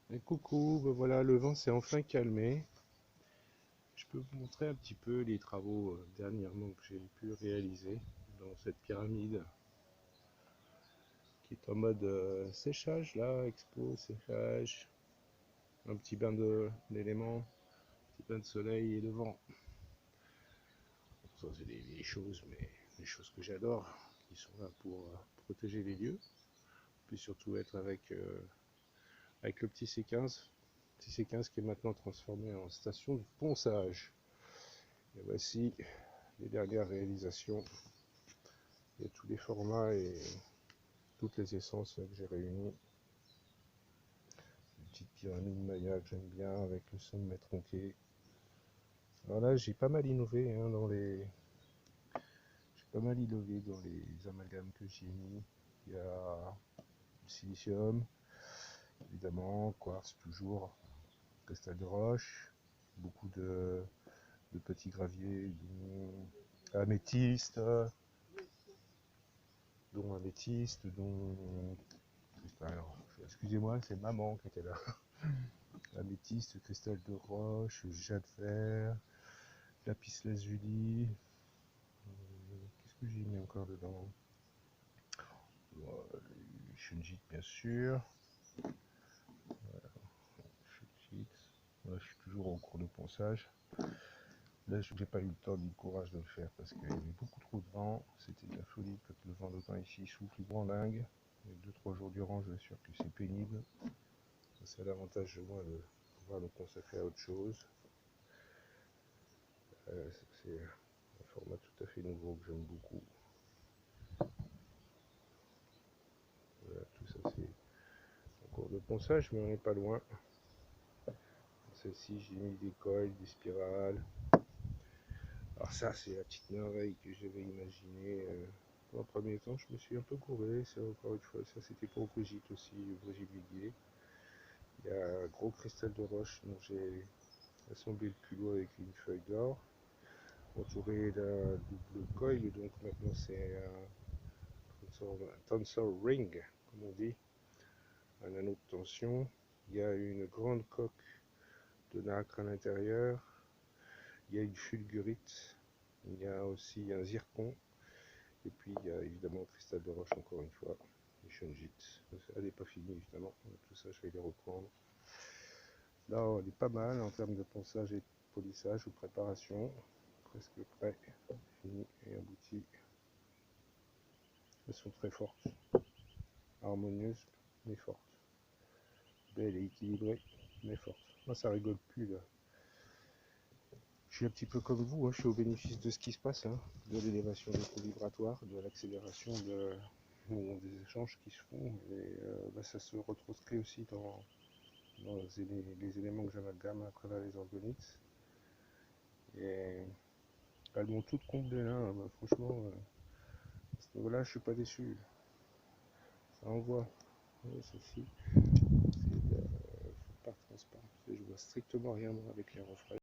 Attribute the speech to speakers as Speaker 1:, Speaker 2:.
Speaker 1: Et coucou, ben voilà, le vent s'est enfin calmé. Je peux vous montrer un petit peu les travaux dernièrement que j'ai pu réaliser dans cette pyramide qui est en mode séchage là, expo, séchage, un petit bain d'éléments, un petit bain de soleil et de vent. Ça c'est des vieilles choses, mais des choses que j'adore, qui sont là pour protéger les lieux, puis surtout être avec le petit C15 qui est maintenant transformé en station de ponçage. Et voici les dernières réalisations. Il y a tous les formats et toutes les essences que j'ai réunies. Une petite pyramide Maya que j'aime bien avec le sommet tronqué. Alors là, j'ai pas mal innové dans les amalgames que j'ai mis. Il y a du silicium, évidemment, quartz toujours, cristal de roche, beaucoup de petits graviers, améthyste, dont alors, excusez-moi, c'est maman qui était là. Améthyste, cristal de roche, jade vert, lapis lazuli. Qu'est-ce que j'ai mis encore dedans? Shunjit, bien sûr. Shunjit. Là, je suis toujours en cours de ponçage. Là, je n'ai pas eu le temps ni le courage de le faire parce qu'il y avait beaucoup trop de vent. C'était de la folie quand le vent d'autant ici souffle dingue. 2-3 jours durant, je vous assure que c'est pénible. C'est l'avantage de moi de pouvoir le consacrer à autre chose. C'est un format tout à fait nouveau que j'aime beaucoup. Voilà, tout ça c'est en cours de ponçage, mais on n'est pas loin. Celle-ci, j'ai mis des coils, des spirales. Alors ça, c'est la petite merveille que j'avais imaginée. En premier temps, je me suis un peu gouré. C'est encore une fois, ça c'était pour Brigitte aussi, Brigitte Viguier. Il y a un gros cristal de roche dont j'ai assemblé le culot avec une feuille d'or, entouré d'un double coil. Donc maintenant c'est un tensor ring, comme on dit, un anneau de tension. Il y a une grande coque de nacre à l'intérieur. Il y a une fulgurite. Il y a aussi un zircon. Et puis il y a évidemment le cristal de roche encore une fois. Et shunjit. Elle n'est pas finie évidemment. Tout ça je vais les reprendre. Là on est pas mal en termes de ponçage et de polissage ou préparation. Presque prêt. Fini et abouti. Elles sont très fortes. Harmonieuses mais fortes. Belle et équilibrée mais forte. Moi ça rigole plus là. Je suis un petit peu comme vous, hein, je suis au bénéfice de ce qui se passe, hein, de l'élévation des taux vibratoires, de l'accélération des échanges qui se font, et ça se retranscrit aussi dans les éléments que j'amalgame à travers les organites. Et elles m'ont toutes comblé là, hein, franchement, à ce niveau-là, je suis pas déçu. Ça envoie. Celle-ci, c'est par transparent, je vois strictement rien avec les reflets.